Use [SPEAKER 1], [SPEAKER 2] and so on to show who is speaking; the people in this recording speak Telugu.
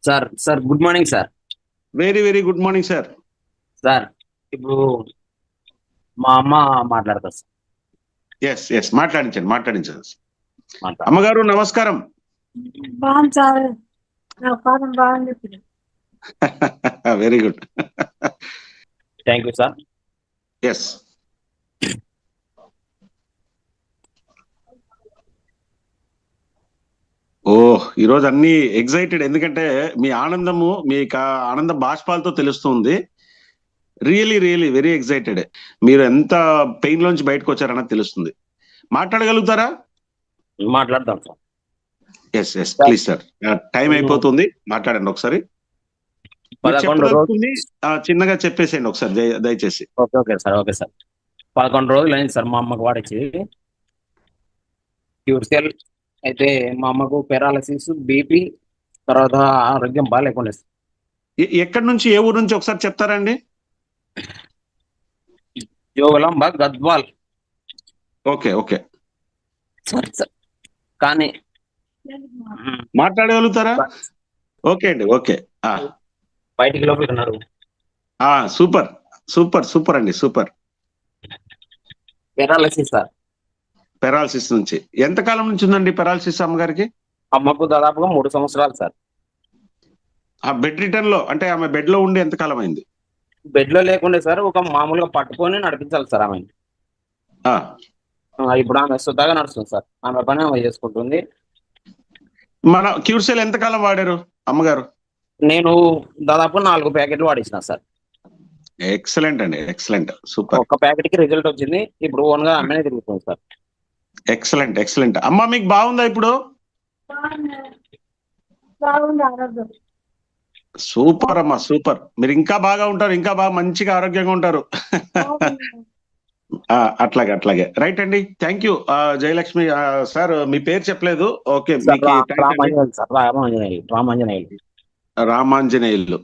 [SPEAKER 1] Sir sir good morning sir.
[SPEAKER 2] Very very good morning sir.
[SPEAKER 1] Sir ఇప్పుడు మా అమ్మ మాట్లాడతా సార్.
[SPEAKER 2] Yes yes మాట్లాడించండి.
[SPEAKER 1] మాట్లాడ
[SPEAKER 2] అమ్మగారు నమస్కారం.
[SPEAKER 3] బాగుంది సార్. నా పాదం బాగుంది.
[SPEAKER 2] Very good.
[SPEAKER 1] Thank you sir.
[SPEAKER 2] Yes. ఓ ఈరోజు అన్ని ఎగ్జైటెడ్, ఎందుకంటే మీ ఆనందము ఆనంద బాష్పాలతో తెలుస్తుంది. Really really very excited. మీరు ఎంత పెయిన్ లోంచి బయటకు వచ్చారన్నది తెలుస్తుంది. మాట్లాడగలుగుతారా?
[SPEAKER 1] మాట్లాడతాం sir.
[SPEAKER 2] Yes yes please sir. Time అయిపోతుంది, మాట్లాడండి ఒకసారి.
[SPEAKER 1] 11 రోజులు
[SPEAKER 2] చిన్నగా చెప్పేసేయండి ఒకసారి దయచేసి.
[SPEAKER 1] Okay sir. 11 రోజులు అయింది సార్ మా అమ్మకు వాడిచ్చి. క్యూర్సెల్ అయితే మా అమ్మకు పెరాలసిస్, బీపీ, తర్వాత ఆరోగ్యం బాగాలేకుండా సార్.
[SPEAKER 2] ఎక్కడి నుంచి, ఏ ఊరు నుంచి ఒకసారి చెప్తారండి?
[SPEAKER 1] Jogulamba, Gadwal.
[SPEAKER 2] Okay okay
[SPEAKER 1] sir కానీ
[SPEAKER 2] మాట్లాడగలుగుతారా? ఓకే అండి, ఓకే.
[SPEAKER 1] బయటికి లోపలికి ఉన్నారు.
[SPEAKER 2] సూపర్ సూపర్ సూపర్ అండి, సూపర్.
[SPEAKER 1] Paralysis sir.
[SPEAKER 2] పెరాలసిస్ నుంచి ఎంతకాలం నుంచి ఉందండి పెరాలసిస్ అమ్మగారికి?
[SPEAKER 1] అమ్మకు దాదాపుగా 3 సంవత్సరాలు సార్.
[SPEAKER 2] బెడ్ రిటర్న్ లో, అంటే ఆమె బెడ్ లో ఉండి ఎంతకాలం అయింది?
[SPEAKER 1] బెడ్ లో లేకుండే సార్, ఒక మామూలుగా పట్టుకొని నడిపించాలి సార్ ఆమె. ఇప్పుడు ఆమె సుతాగా నడుస్తుంది సార్. ఆమె పని ఆమె చేసుకుంటుంది.
[SPEAKER 2] మన క్యూర్సెల్ ఎంతకాలం వాడారు అమ్మగారు?
[SPEAKER 1] నేను దాదాపు 4 ప్యాకెట్లు వాడించిన సార్.
[SPEAKER 2] ఎక్సలెంట్ అండి, ఎక్సలెంట్, సూపర్.
[SPEAKER 1] ఒక ప్యాకెట్ కి రిజల్ట్ వచ్చింది. ఇప్పుడు ఓన్ గా అమ్మనే తిరుగుతుంది సార్.
[SPEAKER 2] Excellent excellent. అమ్మ మీకు బాగుందా ఇప్పుడు?
[SPEAKER 3] బాగుంది ఆరోగ్యం.
[SPEAKER 2] సూపర్ అమ్మా, సూపర్. మీరు ఇంకా బాగా ఉంటారు, ఇంకా బాగా మంచిగా ఆరోగ్యంగా ఉంటారు. అట్లాగే రైట్ అండి. Thank you Jayalakshmi sir. మీ పేరు చెప్పలేదు. ఓకే,
[SPEAKER 1] రామాంజనేయులు.
[SPEAKER 2] రామాంజనేయులు.